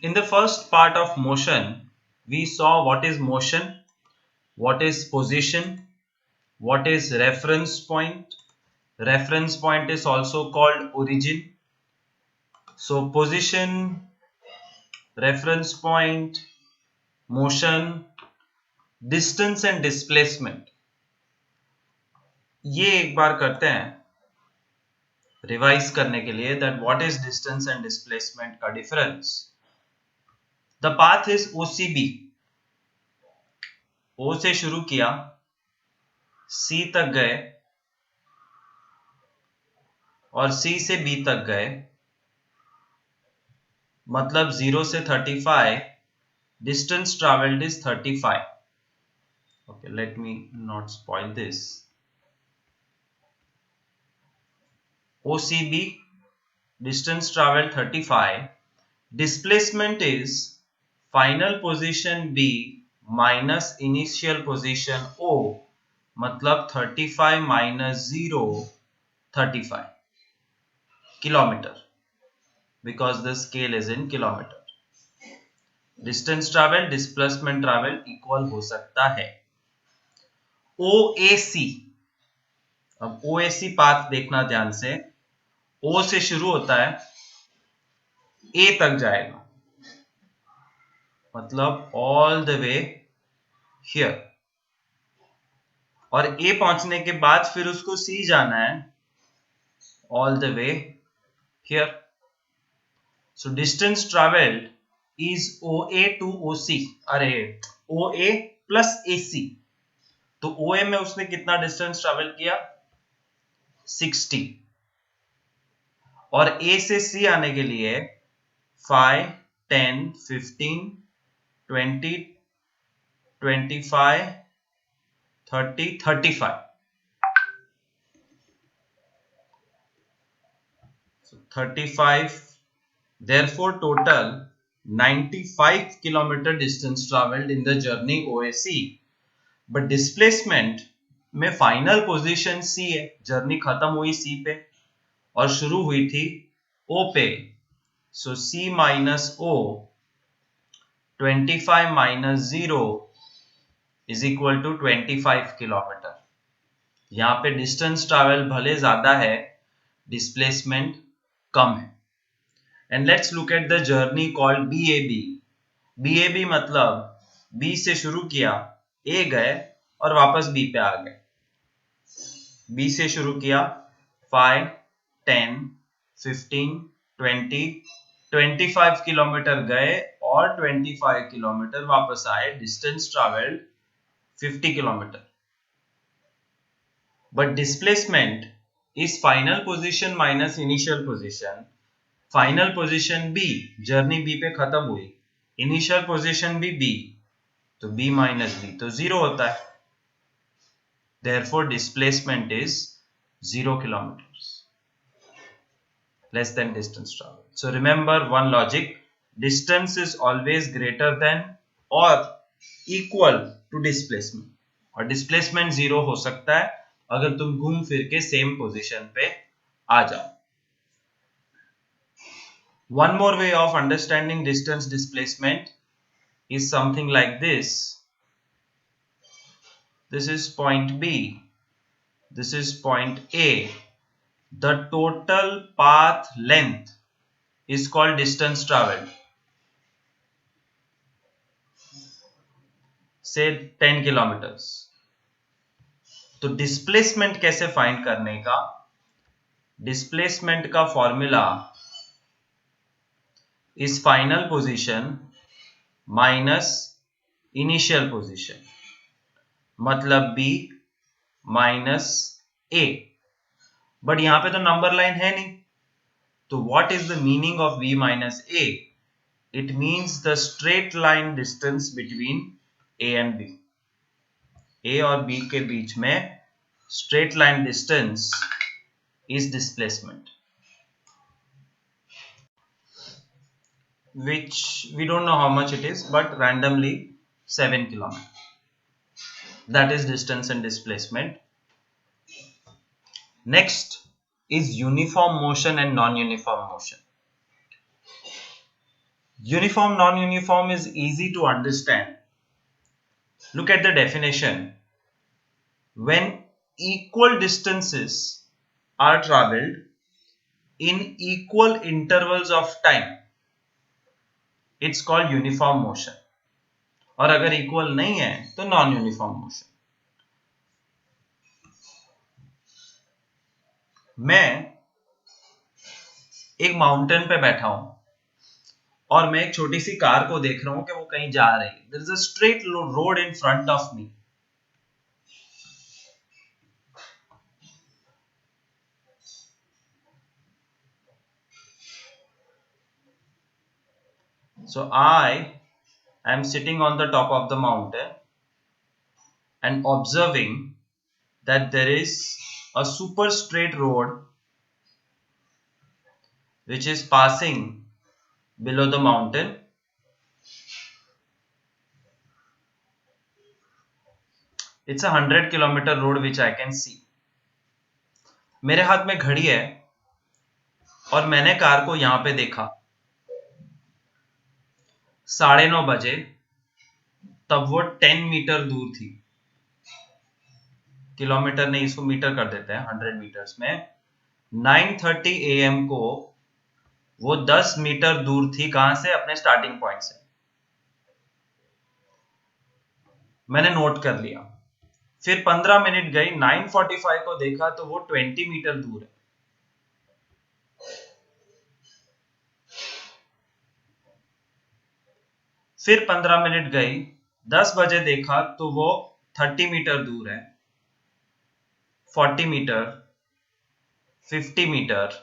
In the first part of motion, we saw what is motion, what is position, what is reference point. Reference point is also called origin. So position, reference point, motion, distance and displacement. ये एक बार करते हैं revise करने के लिए that what is distance and displacement का difference. The path is OCB. O से शुरू किया, C तक गए और C से B तक गए, मतलब 0 से 35, distance traveled is 35. Okay, let me not spoil this. OCB, distance traveled 35. Displacement is final position B minus initial position O, मतलब 35 minus 0, 35 kilometer, because the scale is in kilometer. Distance travel, displacement travel equal हो सकता है. OAC, अब OAC path देखना ध्यान से. O से शुरू होता है, A तक जाएगा, मतलब all the way here, और A पहुंचने के बाद फिर उसको C जाना है all the way here. So distance traveled is OA to OC. अरे OA plus AC. तो OA में उसने कितना डिस्टेंस ट्रैवल किया? 60. और A से C आने के लिए 5, 10, 15, 20, 25, 30, 35. So 35. Therefore, total 95 kilometer distance traveled in the journey OAC. But displacement में फाइनल पोजीशन C है, जर्नी खत्म हुई C पे और शुरू हुई थी O पे. So C minus O, 25 minus 0 is equal to 25 kilometre. यहाँ पे डिस्टेंस ट्रैवल भले ज्यादा है, डिस्प्लेसमेंट कम है. And let's look at the journey called BAB. BAB मतलब B से शुरू किया, A गए और वापस B पे आ गए. B से शुरू किया, 5, 10, 15, 20, 25 किलोमीटर गए और 25 किलोमीटर वापस आए. Distance travelled 50 kilometre. But displacement is final position minus initial position. Final position B, journey B पे खत्म हुई, इनिशियल पोजीशन भी B, तो B माइनस B तो 0 होता है. Therefore displacement is 0 kilometers, less than distance traveled. So remember one logic: distance is always greater than or equal to displacement, और displacement 0 हो सकता है अगर तुम घूम फिर के सेम पोजीशन पे आ जाओ. One more way of understanding distance displacement is something like this. This is point B. This is point A. The total path length is called distance traveled. Say 10 kilometers. तो displacement कैसे find करने का? Displacement का formula is final position minus initial position, मतलब B minus A. But यहां पे तो number line है नहीं, तो what is the meaning of B minus A? It means the straight line distance between A and B. A और B के बीच में straight line distance is displacement, which we don't know how much it is, but randomly 7 kilometers. That is distance and displacement. Next is uniform motion and non-uniform motion. Uniform, non-uniform is easy to understand. Look at the definition. When equal distances are traveled in equal intervals of time, it's called uniform motion. और अगर equal नहीं है तो non uniform motion. मैं एक mountain पे बैठा हूं और मैं एक छोटी सी कार को देख रहा हूं कि वो कहीं जा रही है. There is a straight road in front of me. So I am sitting on the top of the mountain and observing that there is a super straight road which is passing below the mountain. It's a 100-kilometer road which I can see. मेरे हाथ में घड़ी है और मैंने car को यहां पे देखा 9:30 बजे, तब वो 10 मीटर दूर थी. किलोमीटर नहीं, इसको मीटर कर देते हैं 100 मीटर्स में. 9:30 AM को वो 10 मीटर दूर थी. कहां से? अपने स्टार्टिंग पॉइंट से. मैंने नोट कर लिया. फिर 15 मिनट गई, 9:45 को देखा तो वो 20 मीटर दूर है. फिर 15 मिनट गई, 10 बजे देखा तो वो 30 मीटर दूर है. 40 मीटर, 50 मीटर,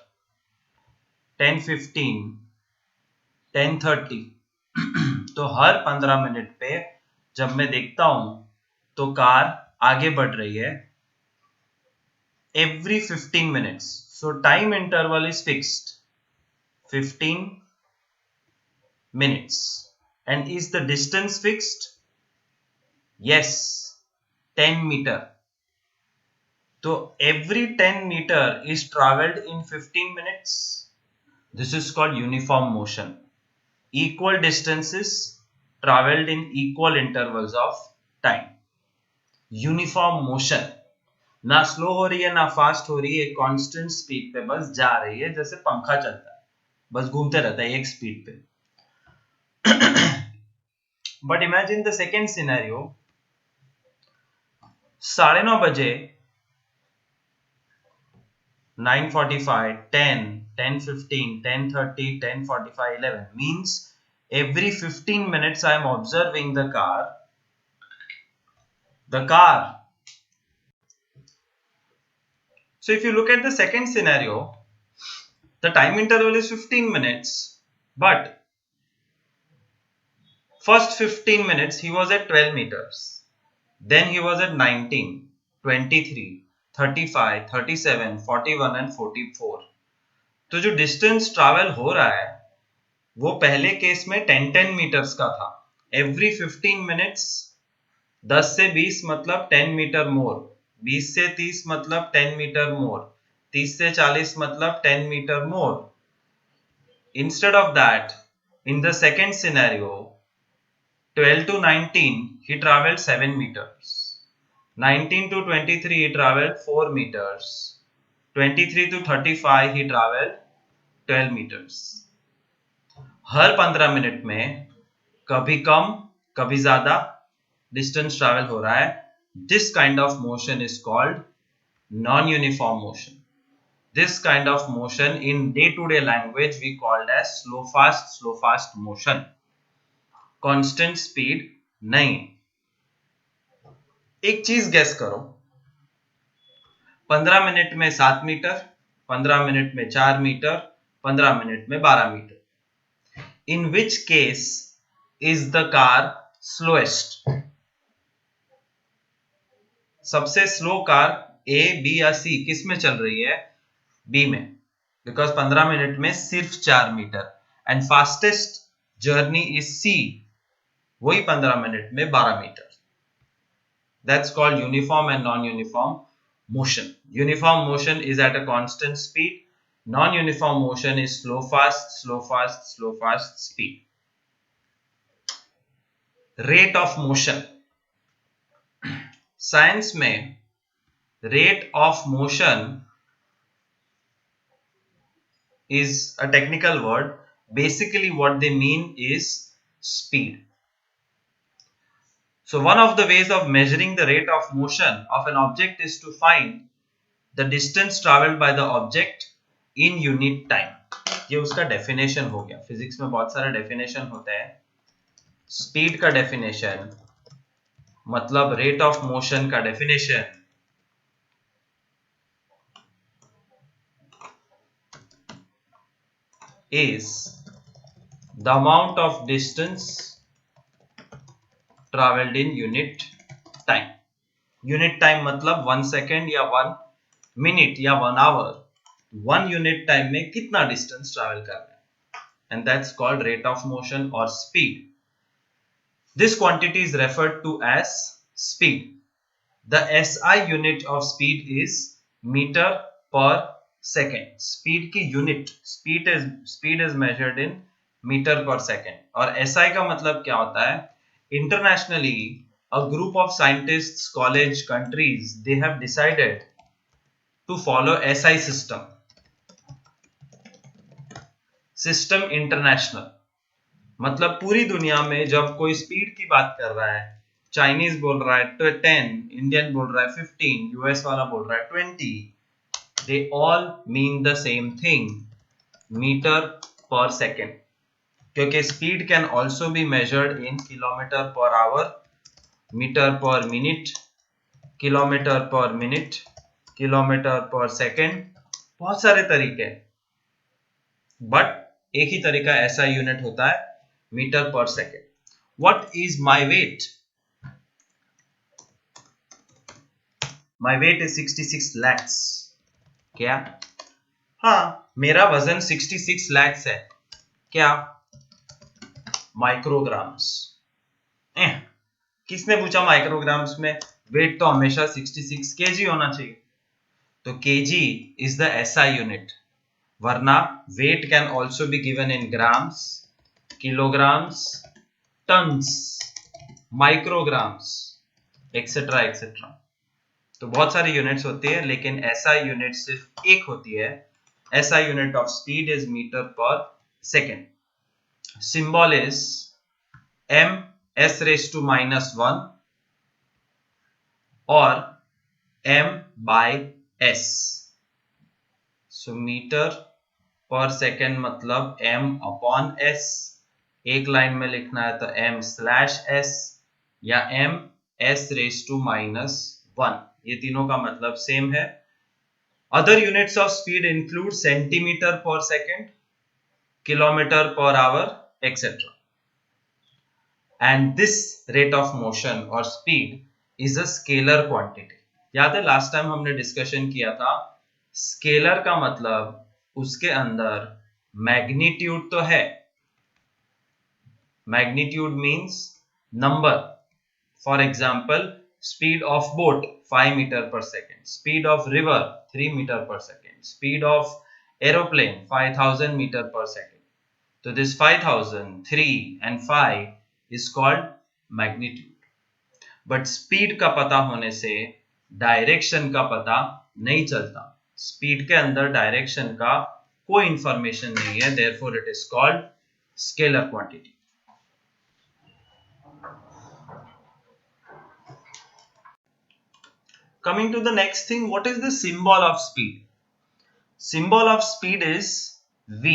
10:15, 10:30. तो हर 15 मिनट पे जब मैं देखता हूं तो कार आगे बढ़ रही है. every 15 minutes. So time interval is fixed. 15 minutes. And is the distance fixed? Yes. 10 meter. So every 10 meter is traveled in 15 minutes. This is called uniform motion. Equal distances traveled in equal intervals of time. Uniform motion. ना slow हो रही है ना fast हो रही है, constant speed पे बस जा रही है, जैसे पंखा चलता है, बस घूमते रहता है एक स्पीड पे. But imagine the second scenario. 9:30 बजे, 9:45, 10, 10:15, 10:30, 10:45, 11 means every 15 minutes I am observing the car. So if you look at the second scenario, the time interval is 15 minutes, but first 15 minutes he was at 12 meters, then he was at 19, 23, 35, 37, 41 and 44. तो जो distance travel हो रहा है वो पहले case में 10-10 metres का था. एवरी 15 मिनट्स 10 से 20 मतलब 10 मीटर मोर, 20 से 30 मतलब 10 मीटर मोर, 30 से 40 मतलब 10 meter more. Instead of that, in the second scenario, 12 to 19 he traveled 7 meters, 19 to 23 he traveled 4 meters, 23 to 35 he traveled 12 meters. Her 15 minute में कभी कम कभी ज्यादा डिस्टेंस ट्रैवल हो रहा है. This kind of motion is called non-uniform motion. This kind of motion in day-to-day language we called as slow fast motion. Constant speed नहीं. एक चीज गेस करो. 15 मिनट में 7 मीटर, 15 मिनट में 4 मीटर, 15 मिनट में 12 meter. In which case is the car slowest? सबसे slow car A, B या C किस में चल रही है? बी में, बिकॉज 15 मिनट में सिर्फ 4 metre. And fastest journey is C, वही 15 मिनट में 12 metre. That's called uniform and non uniform motion. Uniform motion is at a constant speed. Non-uniform motion is slow fast speed. Rate of motion, science में rate of motion is a technical word. Basically what they mean is speed. So one of the ways of measuring the rate of motion of an object is to find the distance traveled by the object in unit time. ये उसका definition हो गया. Physics में बहुत सारे definition होते हैं. Speed का definition मतलब rate of motion का definition is the amount of distance traveled in unit time. Unit time मतलब 1 second या 1 minute या 1 hour, 1 unit time में कितना distance travel कर रहा है, and that's called rate of motion or speed. This quantity is referred to as speed. The SI unit of speed is meter per second. Speed की unit, speed is measured in meter per second. और SI का मतलब क्या होता है? Internationally, a group of scientists, college, countries, they have decided to follow SI system. System international. मतलब पूरी दुनिया में जब कोई स्पीड की बात कर रहा है, चाइनीज बोल रहा है 10, इंडियन बोल रहा है 15, यूएस वाला बोल रहा है 20, they all mean the same thing, meter per second. क्योंकि speed can also be measured in kilometer per hour, meter per minute, kilometer per minute, kilometer per second, बहुत सारे तरीके, बट एक ही तरीका ऐसा यूनिट होता है metre per second. What is my weight? My weight is 66 lakhs. क्या? हाँ, मेरा वजन 66 lakhs है. क्या? माइक्रोग्राम्स. किसने पूछा माइक्रोग्राम्स में? वेट तो हमेशा 66 केजी होना चाहिए. तो KG is the SI unit. वरना weight can also be given in grams, kilograms, tons, micrograms, etcetera etcetera. तो बहुत सारी यूनिट्स होती है, लेकिन SI यूनिट सिर्फ एक होती है. SI unit of speed is metre per second. Symbol is m(s⁻⁻1) और m/s. सो मीटर पर सेकेंड मतलब m/s. एक लाइन में लिखना है तो m/s या m(s⁻⁻1). ये तीनों का मतलब सेम है. Other units of speed include centimetre per second, kilometre per hour, etcetera. And this rate of motion और speed is a scalar quantity. याद है लास्ट टाइम हमने डिस्कशन किया था, स्केलर का मतलब उसके अंदर मैग्नीट्यूड तो है. Magnitude means number. For example, speed of boat 5 meter per second, speed of river 3 meter per second, speed of aeroplane 5000 meter per second. So this 5000, 3 and 5 is called magnitude. But speed का पता होने से direction का पता नहीं चलता. Speed के अंदर डायरेक्शन का कोई इंफॉर्मेशन नहीं है, therefore it is called scalar quantity. Coming to the next thing, what is the symbol of speed? Symbol of speed is V.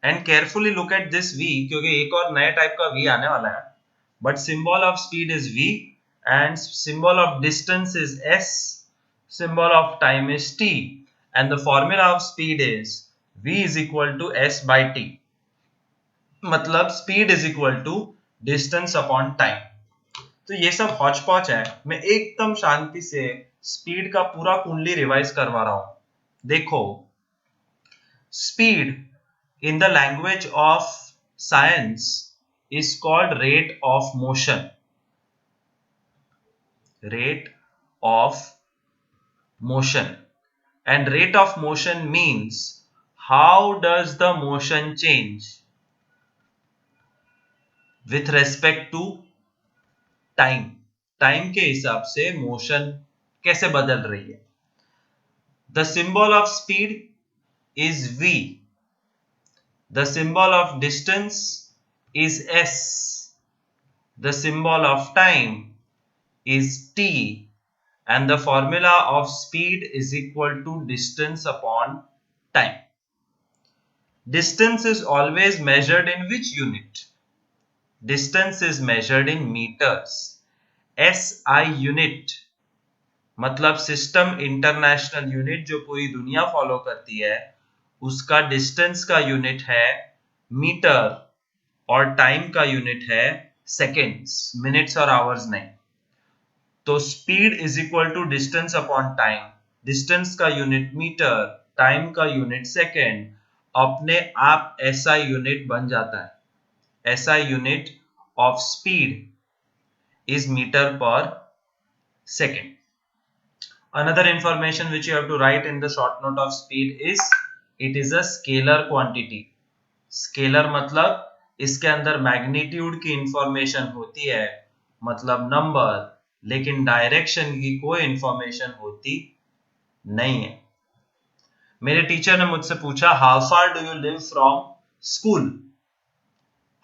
And carefully look at this V, क्योंकि एक और नए टाइप का V आने वाला है. But symbol of speed is V, and symbol of distance is S, symbol of time is T, and the formula of speed is V is equal to S by T. मतलब speed is equal to distance upon time. तो ये सब Hooch पॉच है. मैं एकदम शांति से speed का पूरा कुंडली रिवाइज करवा रहा हूं. देखो, speed in the language of science is called rate of motion. Rate of motion. And rate of motion means how does the motion change with respect to time, time के हिसाब से मोशन कैसे बदल रही है। The symbol of speed is v, the symbol of distance is s, the symbol of time is t, and the formula of speed is equal to distance upon time. Distance is always measured in which unit? Distance is measured in meters. SI unit मतलब system international unit जो पूरी दुनिया follow करती है, उसका distance का unit है metre और टाइम का यूनिट है सेकेंड्स, मिनट्स और आवर्स नहीं। तो speed is equal to distance upon time, distance का यूनिट मीटर, टाइम का यूनिट सेकेंड, अपने आप SI यूनिट बन जाता है। SI unit of speed is metre per second. Another information which you have to write in the short note of speed is it is a scalar quantity. Scalar मतलब इसके अंदर magnitude की information होती है, मतलब नंबर, लेकिन direction की कोई इंफॉर्मेशन होती नहीं है। मेरे टीचर ने मुझसे पूछा how far do you live from school,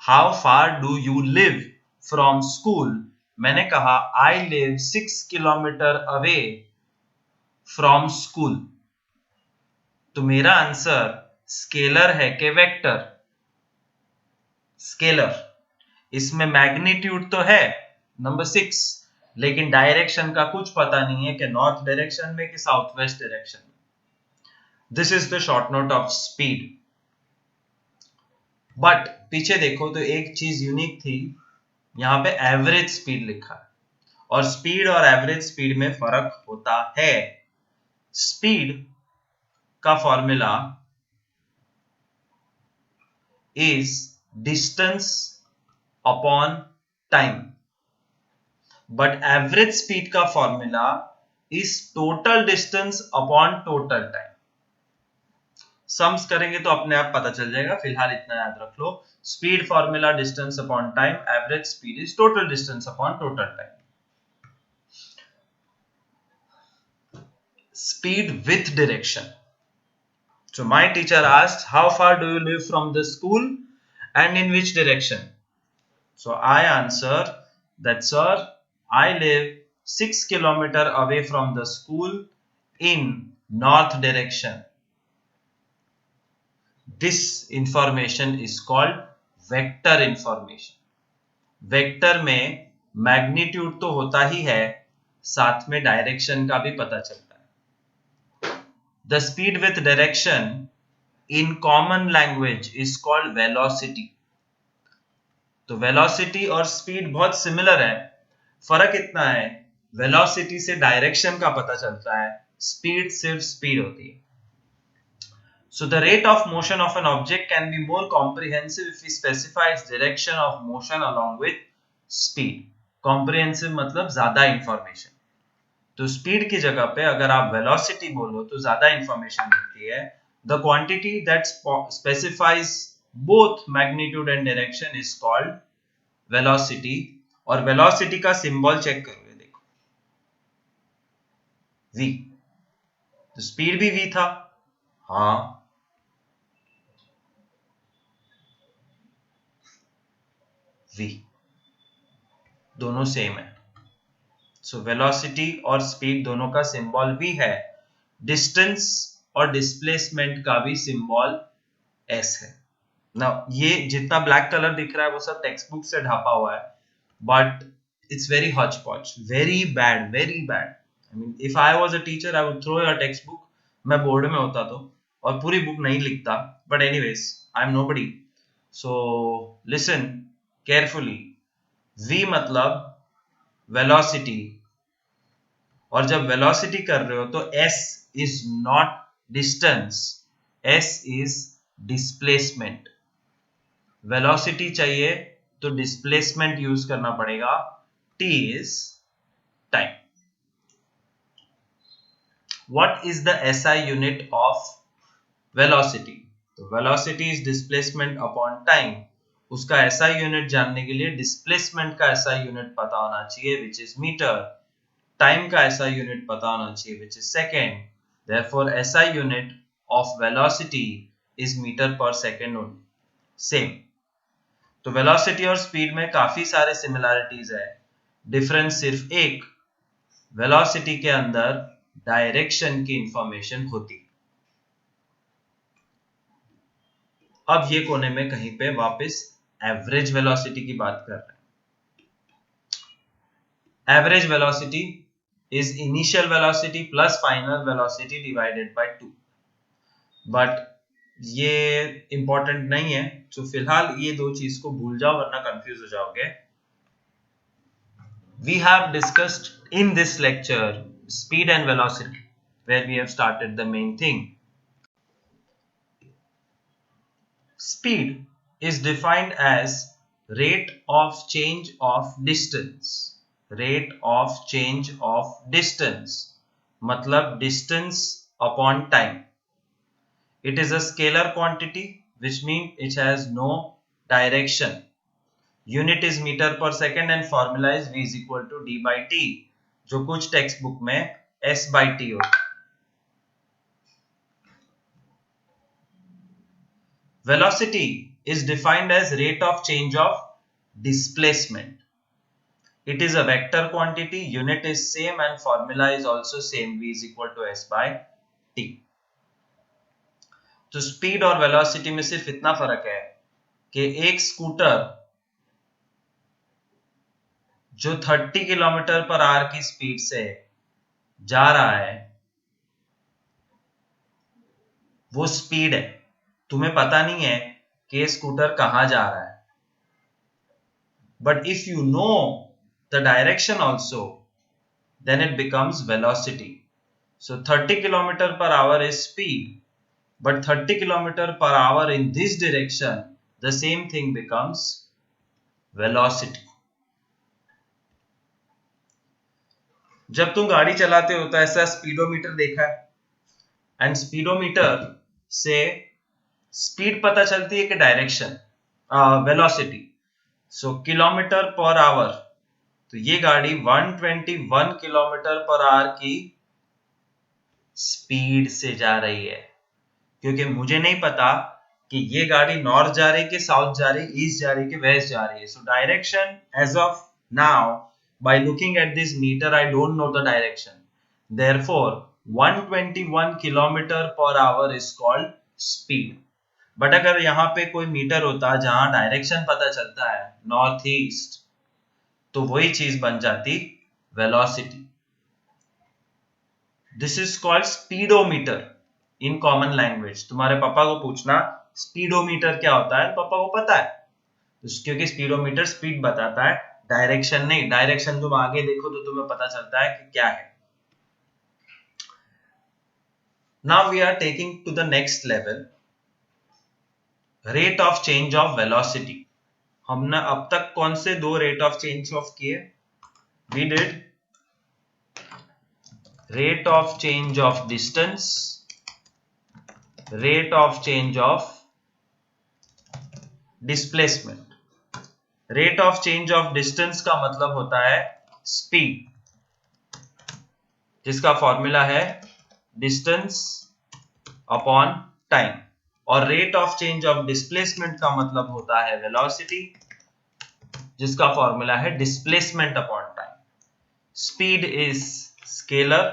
how far do you live from school. मैंने कहा I live 6 kilometre away from school. तो मेरा आंसर स्केलर है कि वेक्टर? स्केलर। इसमें मैग्नीट्यूड तो है नंबर 6, लेकिन डायरेक्शन का कुछ पता नहीं है कि नॉर्थ डायरेक्शन में कि साउथ वेस्ट डायरेक्शन में। This is the short note of speed. But पीछे देखो तो एक चीज यूनिक थी, यहां पे एवरेज स्पीड लिखा है, और स्पीड और एवरेज स्पीड में फर्क होता है। स्पीड का formula is distance upon time, but average speed का formula is total distance upon total time. Sums करेंगे तो अपने आप पता चल जाएगा, फिलहाल इतना याद रख लो। Speed formula distance upon time, average speed is total distance upon total time. Speed with direction. So my teacher asked, how far do you live from the school and in which direction? So I answer that, sir, I live 6 kilometer away from the school in north direction. This information is called vector information. Vector में magnitude तो होता ही है, साथ में direction का भी पता चलता है। The speed with direction in common language is called velocity. तो वेलोसिटी और स्पीड बहुत सिमिलर है, फर्क इतना है वेलोसिटी से डायरेक्शन का पता चलता है, स्पीड सिर्फ स्पीड होती है। So the rate of motion of an object can be more comprehensive if we specify its direction of motion along with speed. Comprehensive मतलब ज्यादा इंफॉर्मेशन। तो स्पीड की जगह पे अगर आप वेलोसिटी बोलो तो ज्यादा इंफॉर्मेशन मिलती है। The quantity that specifies both magnitude and direction is called velocity. और वेलोसिटी का सिंबल चेक करोगे, देखो v, तो स्पीड भी v था, हाँ, v दोनों सेम है। सो वेलोसिटी और स्पीड दोनों का सिंबल v है। डिस्टेंस और डिस्प्लेसमेंट का भी सिंबल s है। ना ये जितना ब्लैक कलर दिख रहा है वो सब टेक्स्ट बुक से ढापा हुआ है, but it's very hotchpotch, very bad, very bad. I mean if I was a teacher I would throw your textbook. मैं बोर्ड में होता तो और पूरी बुक नहीं लिखता, but anyways I am nobody. So listen carefully. v मतलब velocity, और जब वेलोसिटी कर रहे हो तो s is not distance, s is displacement. Velocity चाहिए तो डिस्प्लेसमेंट यूज करना पड़ेगा, t is time. What is the SI unit of velocity? तो velocity is displacement upon time, उसका SI यूनिट जानने के लिए डिस्प्लेसमेंट का SI यूनिट पता होना चाहिए which is मीटर, टाइम का SI यूनिट पता होना चाहिए which is second. Therefore SI unit of velocity is meter per second only. Same. तो वेलोसिटी और स्पीड में काफी सारे सिमिलैरिटीज है, डिफरेंस सिर्फ एक, वेलोसिटी के अंदर डायरेक्शन की इंफॉर्मेशन होती। अब ये कोने में कहीं पे वापस एवरेज वेलोसिटी की बात कर रहे हैं। Average velocity is initial velocity plus final velocity divided by 2, but ये इंपॉर्टेंट नहीं है, तो फिलहाल ये दो चीज को भूल जाओ वरना कंफ्यूज हो जाओगे। We have discussed in this lecture speed and velocity, where we have started the main thing. Speed is defined as rate of change of distance. Rate of change of distance मतलब distance upon time. It is a scalar quantity which means it has no direction. Unit is meter per second and formula is v is equal to d by t, जो कुछ text book में s by t होता है। Velocity is defined as rate of change of displacement. It is a vector quantity, unit is same and formula is also same, v is equal to s by t. तो speed और velocity में सिर्फ इतना फर्क है कि एक scooter जो 30 किलोमीटर पर आवर की स्पीड से जा रहा है वो स्पीड है, तुम्हें पता नहीं है कि स्कूटर कहां जा रहा है, but if you know the direction also then it becomes velocity. So 30 kilometer per hour is speed, but 30 kilometer per hour in this direction, the same thing becomes velocity. जब तुम गाड़ी चलाते हो तो ऐसा स्पीडोमीटर देखा है, एंड स्पीडोमीटर से स्पीड पता चलती है कि direction velocity. So kilometre per our, तो ये गाड़ी 121 किलोमीटर पर आवर की स्पीड से जा रही है, क्योंकि मुझे नहीं पता कि ये गाड़ी नॉर्थ जा रही कि साउथ जा रही, ईस्ट जा रही कि वेस्ट जा रही है. So direction as of now by looking at this meter I don't know the direction, therefore 121 kilometer per hour is called speed. But अगर यहाँ पे कोई मीटर होता जहां डायरेक्शन पता चलता है नॉर्थ ईस्ट, तो वही चीज बन जाती velocity. This is called speedometer in common language. तुम्हारे पापा को पूछना स्पीडोमीटर क्या होता है, पापा को पता है, क्योंकि स्पीडोमीटर स्पीड बताता है, डायरेक्शन नहीं. डायरेक्शन तुम आगे देखो तो तुम्हें पता चलता है कि क्या है. Now we are taking to the next level, rate of change of velocity. हमने अब तक कौन से दो रेट ऑफ चेंज ऑफ किए? We did rate of change of distance, rate of change of displacement. Rate of change of distance का मतलब होता है speed, जिसका फॉर्मूला है distance upon time, और rate of change of displacement का मतलब होता है velocity, जिसका फॉर्मूला है displacement upon time. Speed is scalar,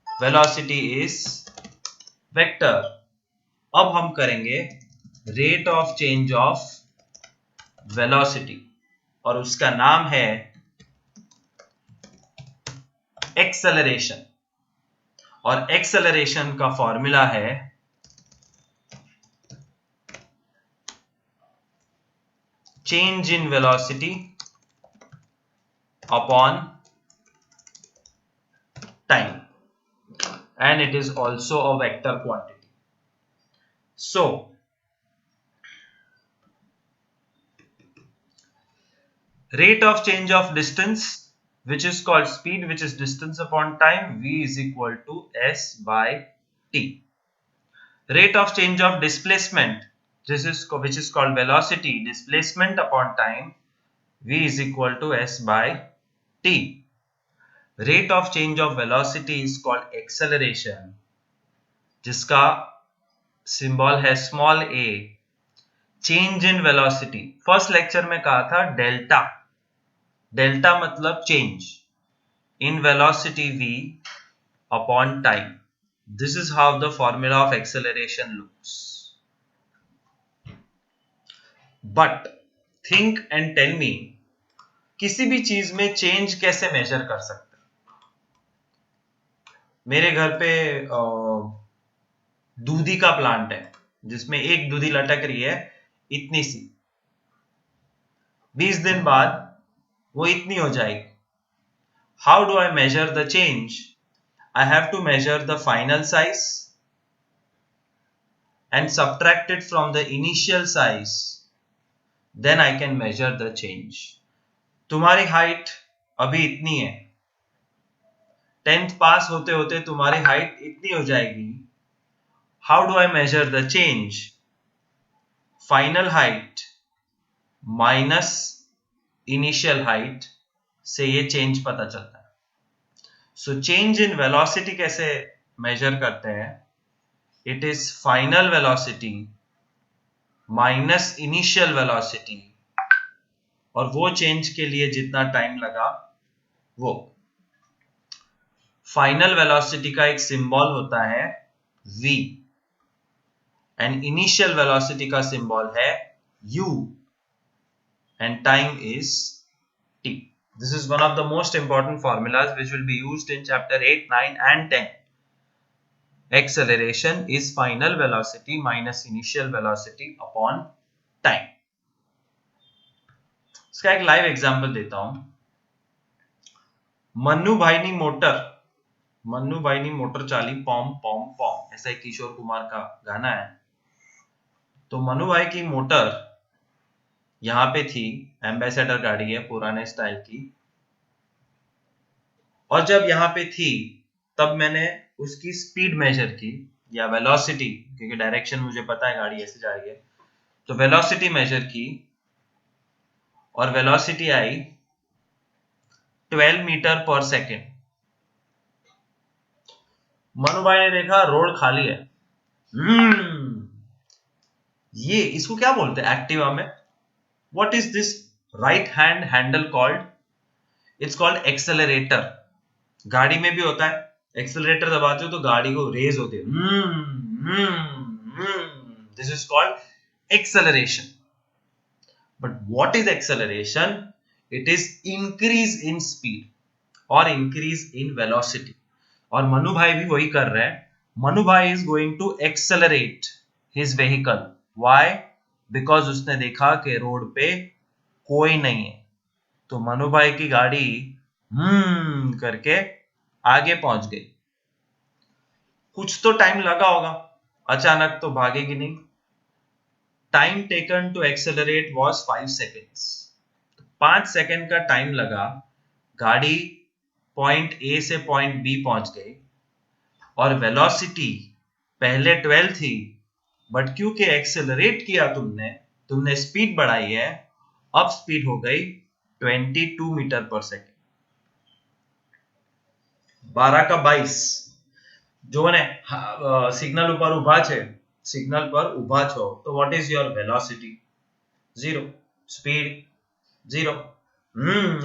velocity is vector. अब हम करेंगे rate of change of velocity, और उसका नाम है एक्सेलरेशन, और एक्सेलरेशन का फॉर्मूला है change in velocity upon time, and it is also a vector quantity. So rate of change of distance, which is called speed, which is distance upon time, v is equal to s by t. Rate of change of displacement which is called velocity, displacement upon time, v is equal to s by t. Rate of change of velocity is called acceleration, जिसका symbol है small a. Change in velocity, first lecture में कहा था delta, delta मतलब change in velocity v upon time. This is how the formula of acceleration looks. But think and tell me, किसी भी चीज में चेंज कैसे मेजर कर सकते हैं? मेरे घर पे दूधी का प्लांट है जिसमें एक दूधी लटक रही है इतनी सी, 20 दिन बाद वो इतनी हो जाएगी. How do I measure the change? I have to measure the final size and subtract it from the initial size, then I can measure the change. तुम्हारी हाइट अभी इतनी है, 10th पास होते होते तुम्हारी हाइट इतनी हो जाएगी. How do I measure the change? Final height minus initial height से ये चेंज पता चलता है. So change in velocity कैसे मेजर करते हैं? It is final velocity minus initial velocity, और वो चेंज के लिए जितना टाइम लगा वो. फाइनल वेलोसिटी का एक सिंबल होता है v एंड इनिशियल वेलोसिटी का सिंबल है u and time is t. This is one of the most important formulas which will be used in chapter 8, 9 and 10. Acceleration is final velocity minus initial velocity upon time. इसका एक live example देता हूं. मन्नू भाई नी motor चाली पॉम पॉम पॉम, ऐसा एक किशोर कुमार का गाना है. तो मन्नू भाई की मोटर यहां पे थी, एम्बेसडर गाड़ी है पुराने स्टाइल की, और जब यहां पे थी तब मैंने उसकी स्पीड मेजर की या वेलोसिटी, क्योंकि डायरेक्शन मुझे पता है गाड़ी ऐसे जा रही है, तो वेलोसिटी मेजर की और वेलोसिटी आई 12 मीटर पर सेकेंड. मनु भाई ने देखा रोड खाली है. ये इसको क्या बोलते हैं एक्टिवा में? What is this right hand handle called? It's called accelerator. गाड़ी में भी होता है, एक्सेलरेटर दबाते हो तो गाड़ी को रेज होती है. This is called acceleration. But what is acceleration? It is increase in speed और इंक्रीज इन वेलोसिटी. और मनु भाई भी वही कर रहे हैं. मनु भाई is going to accelerate his vehicle. Why? Because उसने देखा कि रोड पे कोई नहीं है, तो मनु भाई की गाड़ी करके आगे पहुंच गई. कुछ तो टाइम लगा होगा, अचानक तो भागेगी नहीं. Time taken to accelerate was 5 seconds. 5 second का टाइम लगा, गाड़ी पॉइंट ए से पॉइंट बी पहुंच गई, और वेलोसिटी पहले 12 थी, बट क्योंकि एक्सेलरेट किया तुमने स्पीड बढ़ाई है, अब स्पीड हो गई 22 मीटर पर सेकेंड. 12 का 22. जो ने सिग्नल पर उभा छो तो what is your velocity? 0. Speed 0.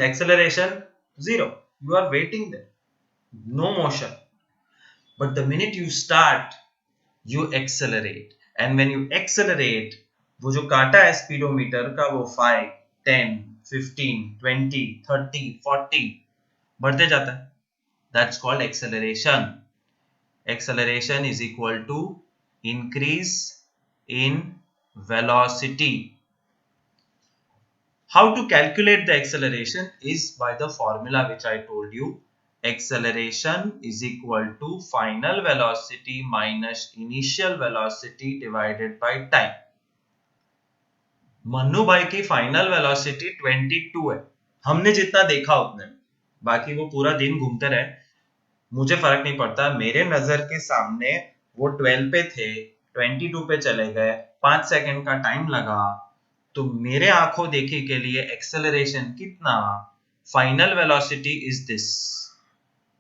Acceleration 0. You are waiting there, no motion. But the minute you start, you accelerate, and when you accelerate, वो जो काटा है स्पीडोमीटर का वो 5, 10, 15, 20, 30, 40 बढ़ते जाता है. That's called acceleration. Acceleration is equal to increase in velocity. How to calculate the acceleration is by the formula which I told you. Acceleration is equal to final velocity minus initial velocity divided by time. Mannu भाई की final velocity 22 है. हमने जितना देखा उतने, बाकी वो पूरा दिन घूमते रहे, मुझे फर्क नहीं पड़ता. मेरे नजर के सामने वो 12 पे थे, 22 पे चले गए, 5 सेकंड का टाइम लगा, तो मेरे आंखों देखे के लिए एक्सेलरेशन कितना, final velocity is this,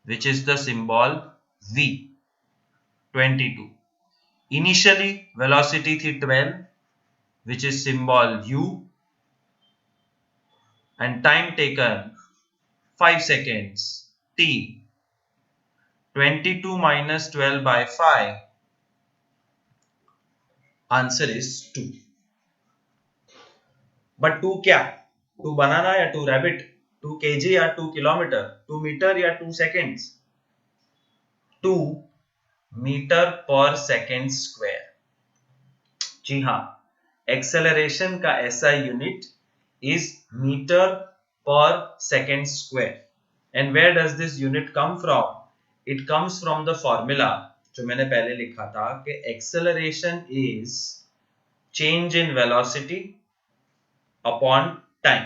which is the symbol v, 22. Initially velocity थी 12, which is symbol u, and time taken 5 seconds, t. 22 minus 12 by 5, answer is 2. But 2 क्या? 2 बनाना या 2 रैबिट, 2 kg या 2 किलोमीटर, 2 मीटर या 2 seconds? 2 metre per second square. जी हाँ, acceleration का ऐसा unit is metre per second square. And where does this unit come from? It comes from the formula जो मैंने पहले लिखा था कि acceleration is change in velocity upon time.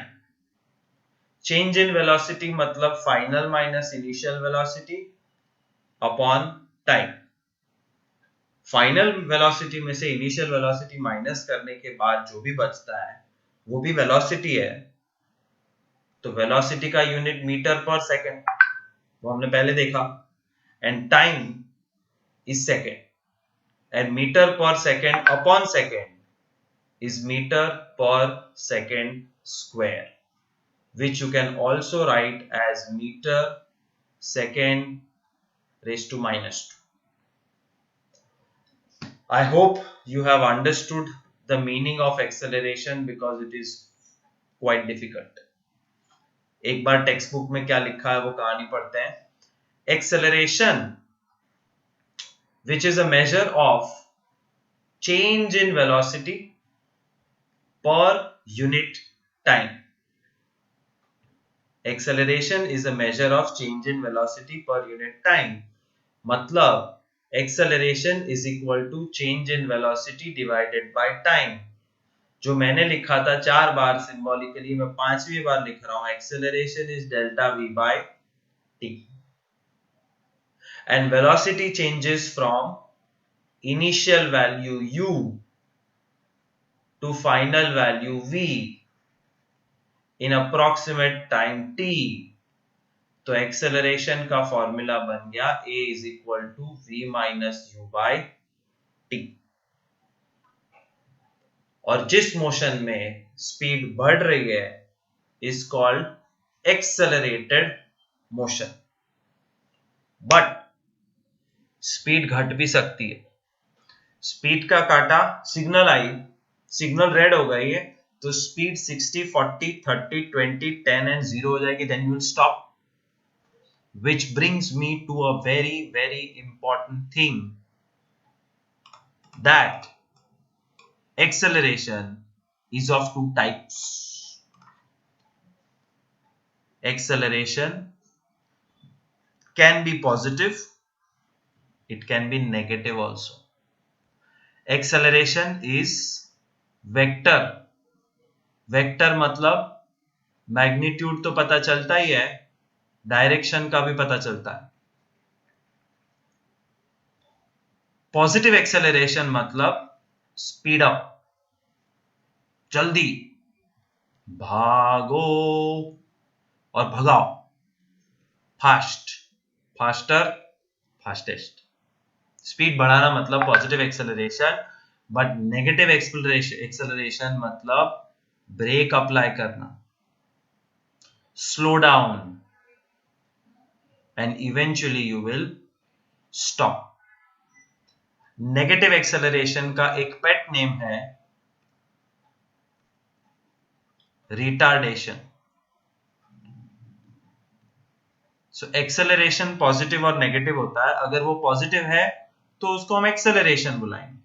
Change in velocity मतलब final minus initial velocity upon time. Final velocity में से initial velocity minus करने के बाद जो भी बचता है वो भी वेलोसिटी है, तो वेलोसिटी का यूनिट मीटर पर सेकेंड, वो हमने पहले देखा, and time is second, and metre per second upon second is meter per second square, which you can also write as meter second raised to minus 2. I hope you have understood the meaning of acceleration because it is quite difficult. एक बार text book में क्या लिखा है वो कहानी पढ़ते हैं. Acceleration, which is a measure of change in velocity per unit time. Acceleration is a measure of change in velocity per unit time. मतलब acceleration is equal to change in velocity divided by time. जो मैंने लिखा था 4 बार symbolically, मैं 5वीं बार लिख रहा हूं. Acceleration is delta v by t. And velocity changes from initial value u to final value v in approximate time t. तो एक्सेलरेशन का फॉर्मूला बन गया a is equal to v minus u by t. और जिस motion में speed बढ़ रही है is called accelerated motion. But speed घट भी सकती है. स्पीड का काटा, सिग्नल आई, सिग्नल रेड हो गई है, तो स्पीड 60, 40, 30, 20, 10 एंड 0 हो जाएगी. Then you will stop. Which brings me to a very, very important thing, that acceleration is of two types. Acceleration can be positive, it can be negative also. Acceleration is vector. Vector मतलब magnitude तो पता चलता ही है, direction का भी पता चलता है. पॉजिटिव एक्सेलरेशन मतलब स्पीड अप, जल्दी भागो और भगाओ, फास्ट, फास्टर, फास्टेस्ट. स्पीड बढ़ाना मतलब positive acceleration. But negative acceleration मतलब ब्रेक अप्लाई करना, slow down, and eventually you will stop. Negative acceleration का एक पेट नेम है रिटार्डेशन. सो एक्सेलरेशन पॉजिटिव और नेगेटिव होता है. अगर वो पॉजिटिव है तो उसको हम एक्सेलरेशन बुलाएंगे,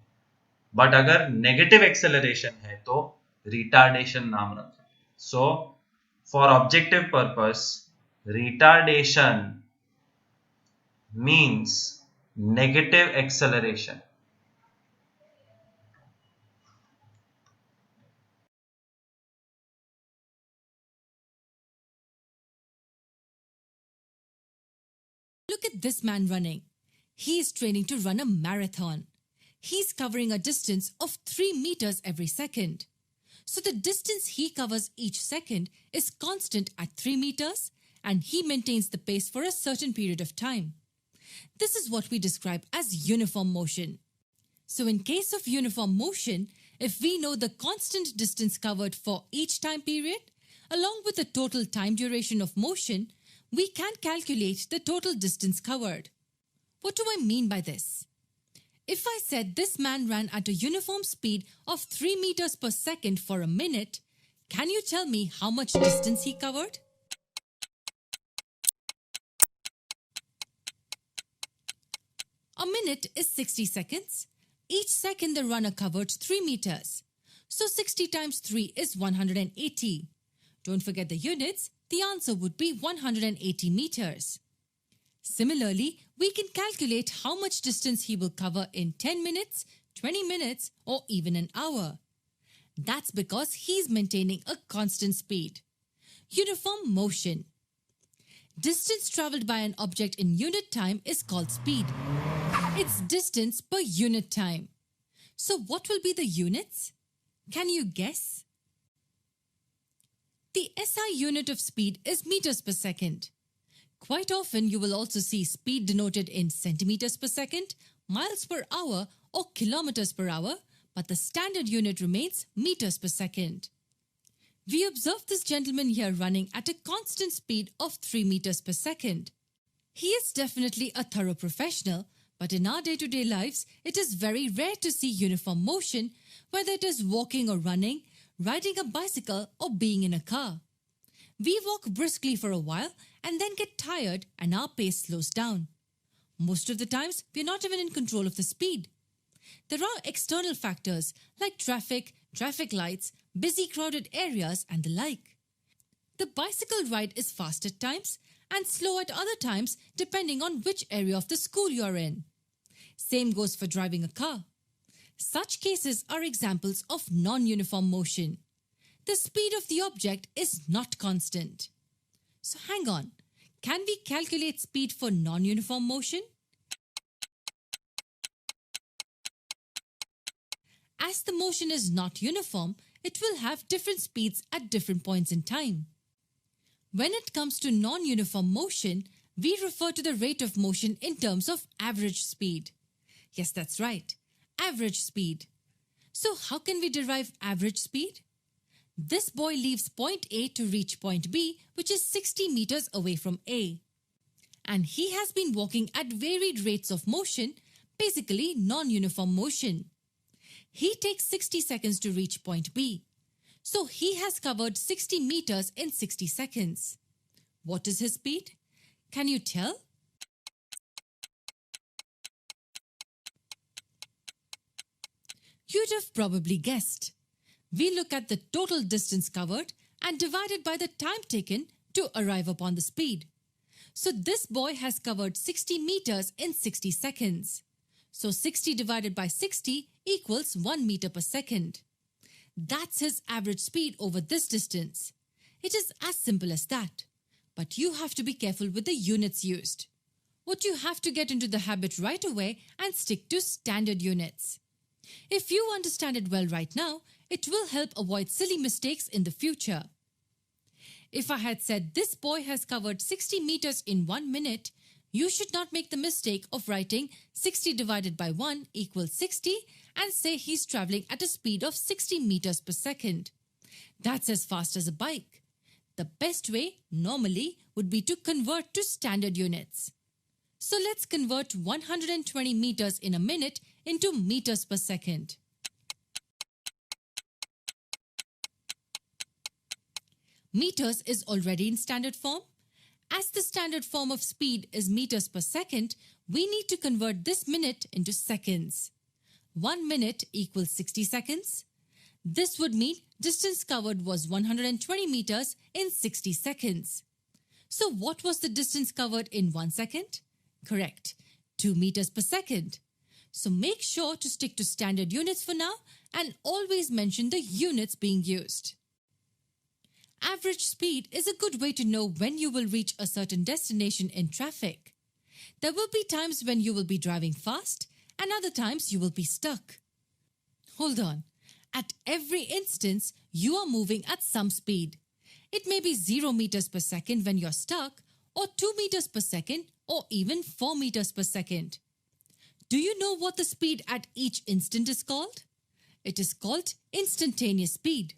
बट अगर नेगेटिव एक्सेलरेशन है तो रिटार्डेशन नाम रखा. So for objective purpose retardation means negative acceleration. Look at this man running. He is training to run a marathon. he's covering a distance of 3 meters every second. So the distance he covers each second is constant at 3 meters, and he maintains the pace for a certain period of time. This is what we describe as uniform motion. So in case of uniform motion, if we know the constant distance covered for each time period, along with the total time duration of motion, we can calculate the total distance covered. What do I mean by this? If I said this man ran at a uniform speed of 3 meters per second for a minute, can you tell me how much distance he covered? A minute is 60 seconds. Each second the runner covered 3 meters. So 60 times 3 is 180. Don't forget the units, the answer would be 180 meters. Similarly, we can calculate how much distance he will cover in 10 minutes, 20 minutes, or even an hour. That's because he's maintaining a constant speed. Uniform motion. Distance traveled by an object in unit time is called speed. It's distance per unit time. So what will be the units? Can you guess? The SI unit of speed is meters per second. Quite often you will also see speed denoted in centimeters per second, miles per hour, or kilometers per hour, but the standard unit remains meters per second. We observe this gentleman here running at a constant speed of 3 meters per second. He is definitely a thorough professional, but in our day-to-day lives, it is very rare to see uniform motion, whether it is walking or running, riding a bicycle, or being in a car. We walk briskly for a while and then get tired and our pace slows down. Most of the times, we are not even in control of the speed. There are external factors like traffic, traffic lights, busy crowded areas, and the like. The bicycle ride is fast at times and slow at other times depending on which area of the school you're in. Same goes for driving a car. Such cases are examples of non-uniform motion. The speed of the object is not constant. So hang on, can we calculate speed for non-uniform motion? As the motion is not uniform, it will have different speeds at different points in time. When it comes to non-uniform motion, we refer to the rate of motion in terms of average speed. Yes, that's right, average speed. So how can we derive average speed? This boy leaves point A to reach point B, which is 60 meters away from A. And he has been walking at varied rates of motion, basically non-uniform motion. He takes 60 seconds to reach point B. So he has covered 60 meters in 60 seconds. What is his speed? Can you tell? You'd have probably guessed. We look at the total distance covered and divide it by the time taken to arrive upon the speed. So this boy has covered 60 meters in 60 seconds. So 60 divided by 60 equals 1 meter per second. That's his average speed over this distance. It is as simple as that. But you have to be careful with the units used. What you have to get into the habit right away and stick to standard units. If you understand it well right now, it will help avoid silly mistakes in the future. If I had said this boy has covered 60 meters in 1 minute, you should not make the mistake of writing 60 divided by 1 equals 60 and say he's traveling at a speed of 60 meters per second. That's as fast as a bike. The best way, normally, would be to convert to standard units. So let's convert 120 meters in a minute into meters per second. Meters is already in standard form. As the standard form of speed is meters per second, we need to convert this minute into seconds. 1 minute equals 60 seconds. This would mean distance covered was 120 meters in 60 seconds. So what was the distance covered in 1 second? Correct, 2 meters per second. So make sure to stick to standard units for now and always mention the units being used. Average speed is a good way to know when you will reach a certain destination in traffic. There will be times when you will be driving fast and other times you will be stuck. Hold on. At every instance, you are moving at some speed. It may be 0 meters per second when you're stuck, or 2 meters per second, or even 4 meters per second. Do you know what the speed at each instant is called? It is called instantaneous speed.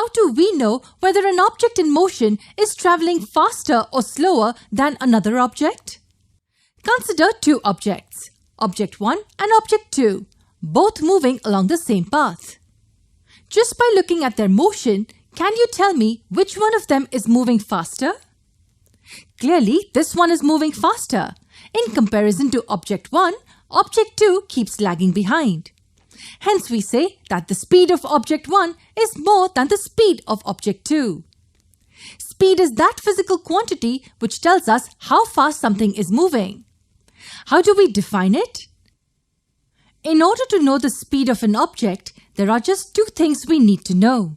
How do we know whether an object in motion is traveling faster or slower than another object? Consider two objects, Object 1 and Object 2, both moving along the same path. Just by looking at their motion, can you tell me which one of them is moving faster? Clearly, this one is moving faster. In comparison to Object 1, Object 2 keeps lagging behind. Hence, we say that the speed of Object 1 is more than the speed of Object 2. Speed is that physical quantity which tells us how fast something is moving. How do we define it? In order to know the speed of an object, there are just two things we need to know.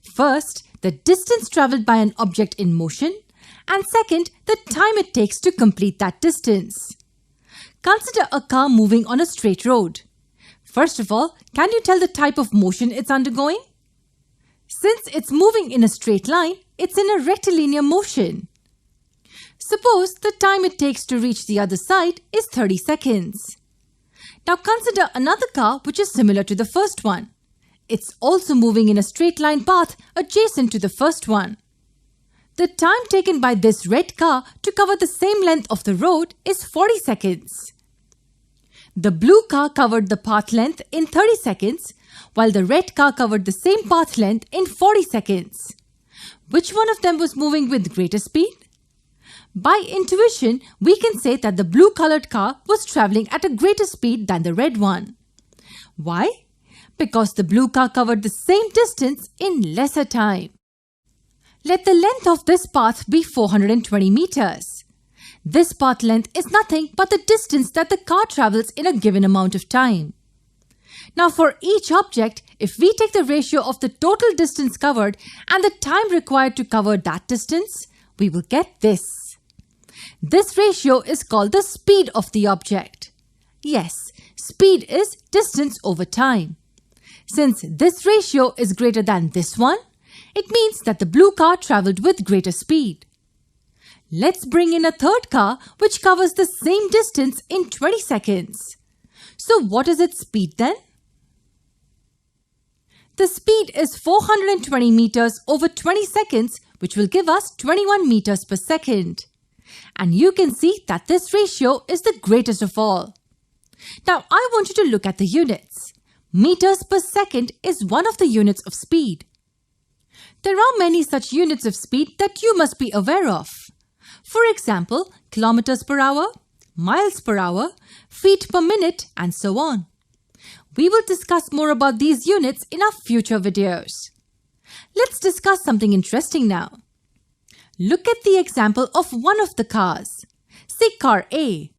First, the distance traveled by an object in motion, and second, the time it takes to complete that distance. Consider a car moving on a straight road. First of all, can you tell the type of motion it's undergoing? Since it's moving in a straight line, it's in a rectilinear motion. Suppose the time it takes to reach the other side is 30 seconds. Now consider another car which is similar to the first one. It's also moving in a straight line path adjacent to the first one. The time taken by this red car to cover the same length of the road is 40 seconds. The blue car covered the path length in 30 seconds, while the red car covered the same path length in 40 seconds. Which one of them was moving with greater speed? By intuition, we can say that the blue-colored car was traveling at a greater speed than the red one. Why? Because the blue car covered the same distance in lesser time. Let the length of this path be 420 meters. This path length is nothing but the distance that the car travels in a given amount of time. Now for each object, if we take the ratio of the total distance covered and the time required to cover that distance, we will get this. This ratio is called the speed of the object. Yes, speed is distance over time. Since this ratio is greater than this one, it means that the blue car traveled with greater speed. Let's bring in a third car which covers the same distance in 20 seconds. So what is its speed then? The speed is 420 meters over 20 seconds, which will give us 21 meters per second. And you can see that this ratio is the greatest of all. Now I want you to look at the units. Meters per second is one of the units of speed. There are many such units of speed that you must be aware of. For example, kilometers per hour, miles per hour, feet per minute, and so on. We will discuss more about these units in our future videos. Let's discuss something interesting now. Look at the example of one of the cars. Say car A.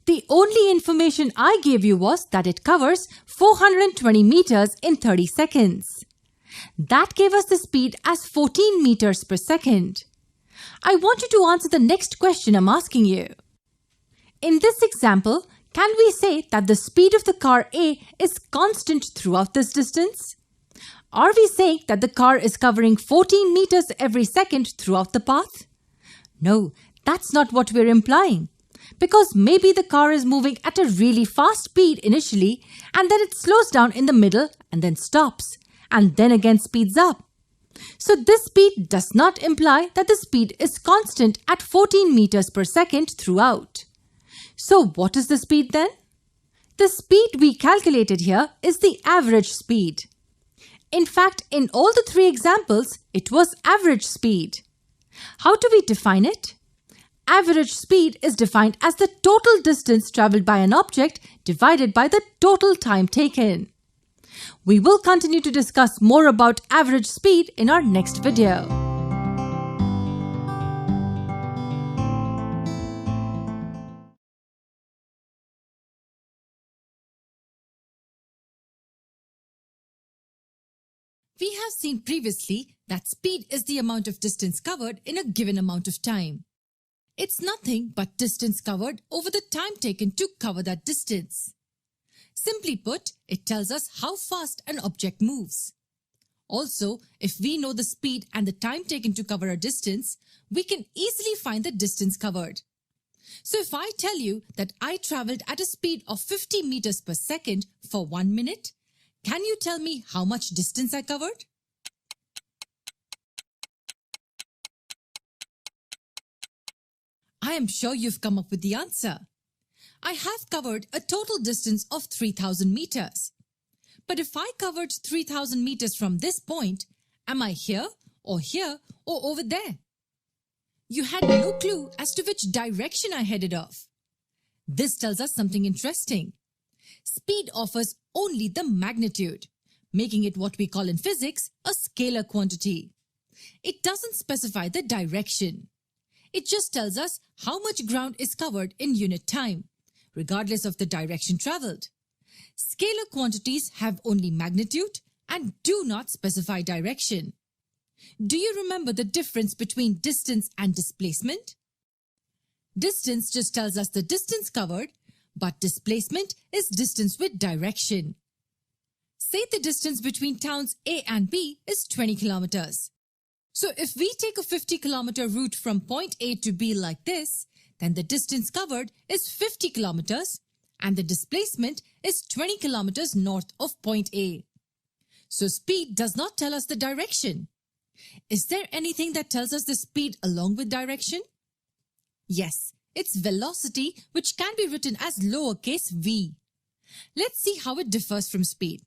The only information I gave you was that it covers 420 meters in 30 seconds. That gave us the speed as 14 meters per second. I want you to answer the next question I'm asking you. In this example, can we say that the speed of the car A is constant throughout this distance? Are we saying that the car is covering 14 meters every second throughout the path? No, that's not what we're implying. Because maybe the car is moving at a really fast speed initially and then it slows down in the middle and then stops and then again speeds up. So this speed does not imply that the speed is constant at 14 meters per second throughout. So what is the speed then? The speed we calculated here is the average speed. In fact, in all the three examples, it was average speed. How do we define it? Average speed is defined as the total distance traveled by an object divided by the total time taken. We will continue to discuss more about average speed in our next video. We have seen previously that speed is the amount of distance covered in a given amount of time. It's nothing but distance covered over the time taken to cover that distance. Simply put, it tells us how fast an object moves. Also, if we know the speed and the time taken to cover a distance, we can easily find the distance covered. So if I tell you that I traveled at a speed of 50 meters per second for 1 minute, can you tell me how much distance I covered? I am sure you've come up with the answer. I have covered a total distance of 3,000 meters. But if I covered 3,000 meters from this point, am I here or over there? You had no clue as to which direction I headed off. This tells us something interesting. Speed offers only the magnitude, making it what we call in physics a scalar quantity. It doesn't specify the direction. It just tells us how much ground is covered in unit time, regardless of the direction traveled. Scalar quantities have only magnitude and do not specify direction. Do you remember the difference between distance and displacement? Distance just tells us the distance covered, but displacement is distance with direction. Say the distance between towns A and B is 20 kilometers. So if we take a 50-kilometer route from point A to B like this, then the distance covered is 50 kilometers and the displacement is 20 kilometers north of point A. So speed does not tell us the direction. Is there anything that tells us the speed along with direction? Yes, it's velocity, which can be written as lowercase v. Let's see how it differs from speed.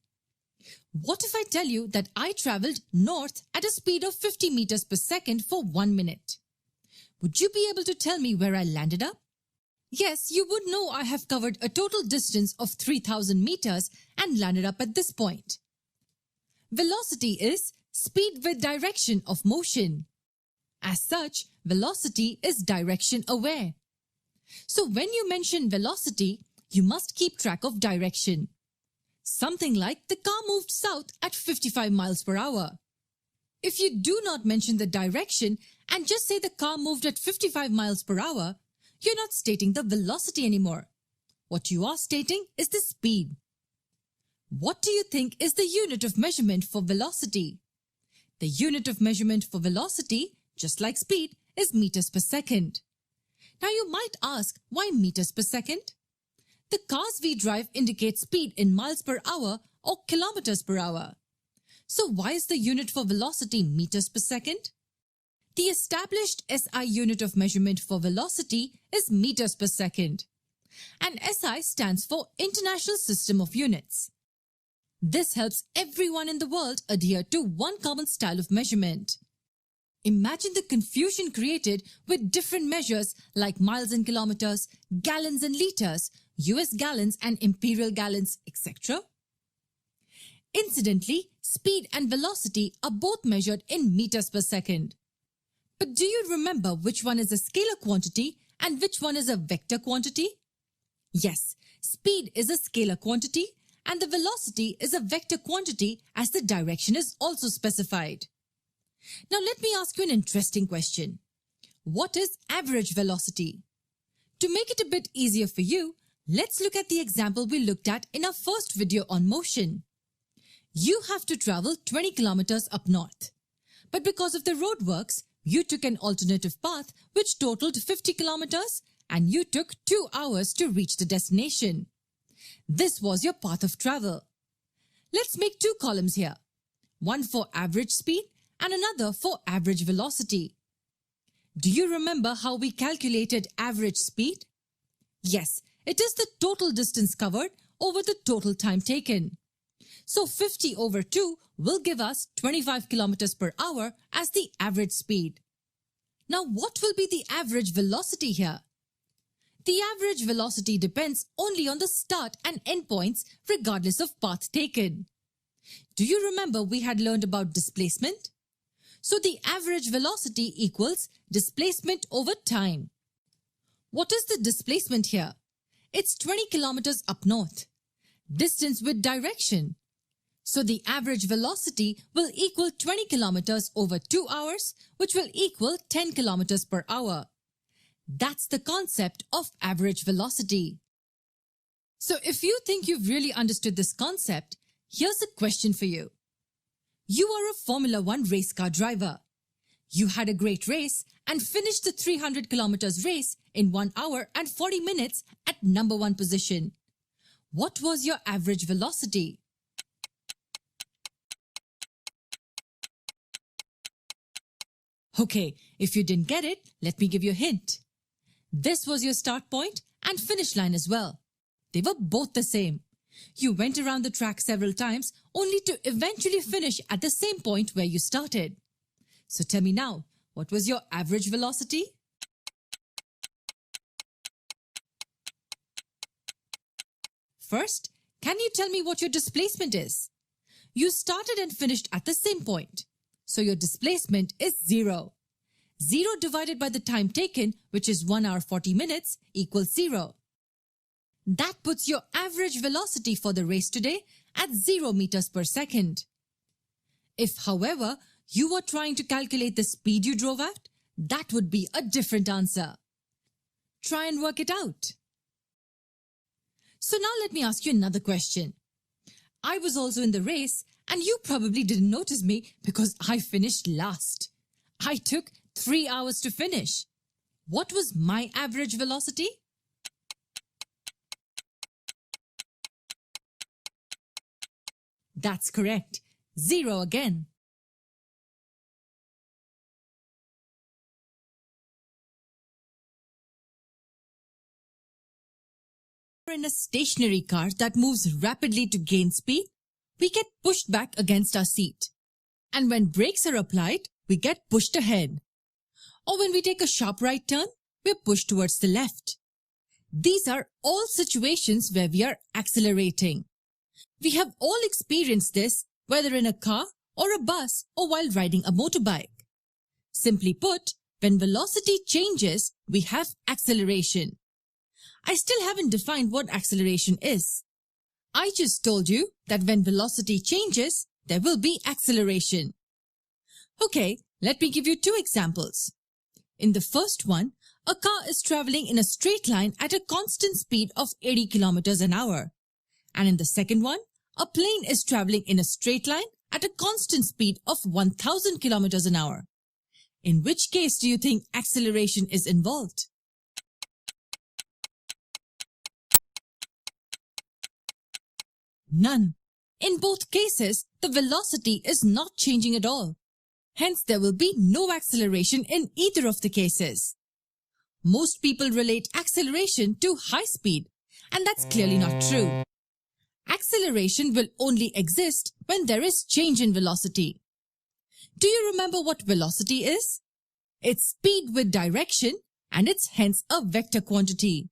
What if I tell you that I traveled north at a speed of 50 meters per second for 1 minute? Would you be able to tell me where I landed up? Yes, you would know I have covered a total distance of 3,000 meters and landed up at this point. Velocity is speed with direction of motion. As such, velocity is direction aware. So when you mention velocity, you must keep track of direction. Something like the car moved south at 55 miles per hour. If you do not mention the direction and just say the car moved at 55 miles per hour, you're not stating the velocity anymore. What you are stating is the speed. What do you think is the unit of measurement for velocity? The unit of measurement for velocity, just like speed, is meters per second. Now you might ask, why meters per second? The cars we drive indicate speed in miles per hour or kilometers per hour. So why is the unit for velocity meters per second? The established SI unit of measurement for velocity is meters per second. And SI stands for International System of Units. This helps everyone in the world adhere to one common style of measurement. Imagine the confusion created with different measures like miles and kilometers, gallons and liters, US gallons and imperial gallons, etc. Incidentally, speed and velocity are both measured in meters per second. But do you remember which one is a scalar quantity and which one is a vector quantity? Yes, speed is a scalar quantity and the velocity is a vector quantity as the direction is also specified. Now let me ask you an interesting question. What is average velocity? To make it a bit easier for you, let's look at the example we looked at in our first video on motion. You have to travel 20 kilometers up north. But because of the roadworks, you took an alternative path which totaled 50 kilometers and you took 2 hours to reach the destination. This was your path of travel. Let's make 2 columns here. One for average speed and another for average velocity. Do you remember how we calculated average speed? Yes, it is the total distance covered over the total time taken. So 50 over 2 will give us 25 kilometers per hour as the average speed. Now what will be the average velocity here? The average velocity depends only on the start and end points regardless of path taken. Do you remember we had learned about displacement? So the average velocity equals displacement over time. What is the displacement here? It's 20 kilometers up north. Distance with direction. So the average velocity will equal 20 kilometers over 2 hours, which will equal 10 kilometers per hour. That's the concept of average velocity. So if you think you've really understood this concept, here's a question for you. You are a Formula 1 race car driver. You had a great race and finished the 300 kilometers race in 1 hour and 40 minutes at number 1 position. What was your average velocity? Okay, if you didn't get it, let me give you a hint. This was your start point and finish line as well. They were both the same. You went around the track several times only to eventually finish at the same point where you started. So tell me now, what was your average velocity? First, can you tell me what your displacement is? You started and finished at the same point. So your displacement is 0. 0 divided by the time taken, which is 1 hour 40 minutes, equals 0. That puts your average velocity for the race today at 0 meters per second. If, however, you were trying to calculate the speed you drove at, that would be a different answer. Try and work it out. So now let me ask you another question. I was also in the race and you probably didn't notice me because I finished last. I took 3 hours to finish. What was my average velocity? That's correct. 0 again. In a stationary car that moves rapidly to gain speed, we get pushed back against our seat. And when brakes are applied, we get pushed ahead. Or when we take a sharp right turn, we're pushed towards the left. These are all situations where we are accelerating. We have all experienced this, whether in a car or a bus or while riding a motorbike. Simply put, when velocity changes, we have acceleration. I still haven't defined what acceleration is. I just told you that when velocity changes, there will be acceleration. Okay, let me give you 2 examples. In the first one, a car is traveling in a straight line at a constant speed of 80 kilometers an hour. And in the second one, a plane is traveling in a straight line at a constant speed of 1000 kilometers an hour. In which case do you think acceleration is involved? None. In both cases, the velocity is not changing at all. Hence, there will be no acceleration in either of the cases. Most people relate acceleration to high speed, and that's clearly not true. Acceleration will only exist when there is change in velocity. Do you remember what velocity is? It's speed with direction, and it's hence a vector quantity.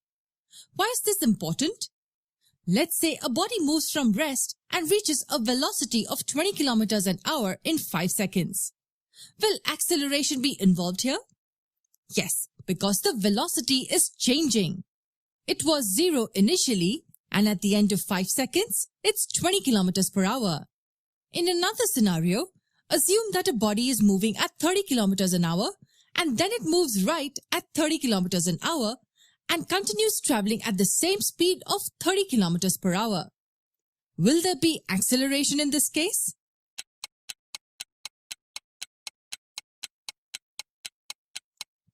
Why is this important? Let's say a body moves from rest and reaches a velocity of 20 kilometers an hour in 5 seconds. Will acceleration be involved here? Yes, because the velocity is changing. It was 0 initially, and at the end of 5 seconds, it's 20 kilometers per hour. In another scenario, assume that a body is moving at 30 kilometers an hour, and then it moves right at 30 kilometers an hour, and continues traveling at the same speed of 30 kilometers per hour. Will there be acceleration in this case?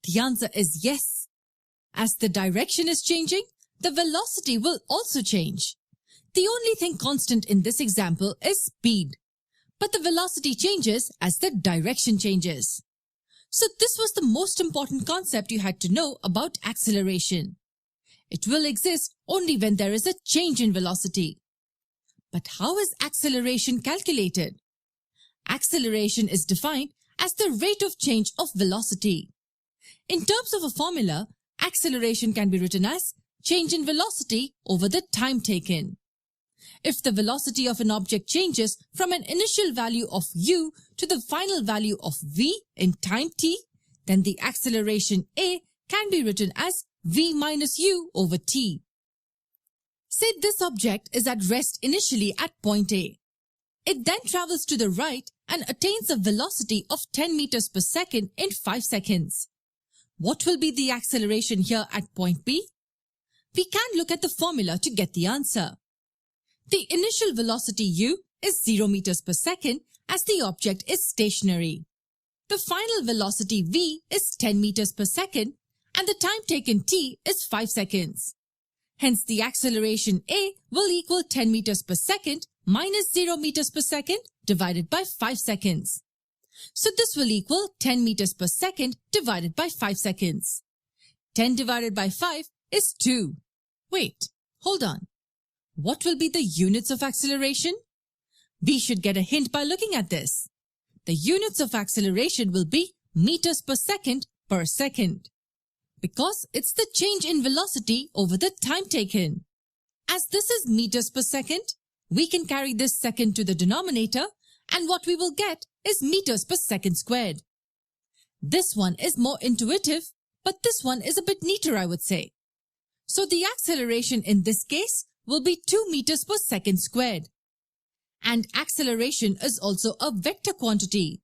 The answer is yes. As the direction is changing, the velocity will also change. The only thing constant in this example is speed, but the velocity changes as the direction changes. So this was the most important concept you had to know about acceleration. It will exist only when there is a change in velocity. But how is acceleration calculated? Acceleration is defined as the rate of change of velocity. In terms of a formula, acceleration can be written as change in velocity over the time taken. If the velocity of an object changes from an initial value of u to the final value of v in time t, then the acceleration a can be written as v minus u over t. Say this object is at rest initially at point A. It then travels to the right and attains a velocity of 10 meters per second in 5 seconds. What will be the acceleration here at point B? We can look at the formula to get the answer. The initial velocity u is 0 meters per second as the object is stationary. The final velocity v is 10 meters per second and the time taken t is 5 seconds. Hence, the acceleration a will equal 10 meters per second minus 0 meters per second divided by 5 seconds. So this will equal 10 meters per second divided by 5 seconds. 10 divided by 5 is 2. Wait, hold on. What will be the units of acceleration? We should get a hint by looking at this. The units of acceleration will be meters per second, because it's the change in velocity over the time taken. As this is meters per second, we can carry this second to the denominator and what we will get is meters per second squared. This one is more intuitive, but this one is a bit neater, I would say. So the acceleration in this case will be 2 meters per second squared. And acceleration is also a vector quantity.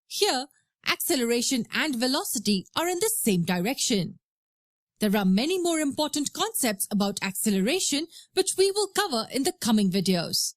Here, acceleration and velocity are in the same direction. There are many more important concepts about acceleration which we will cover in the coming videos.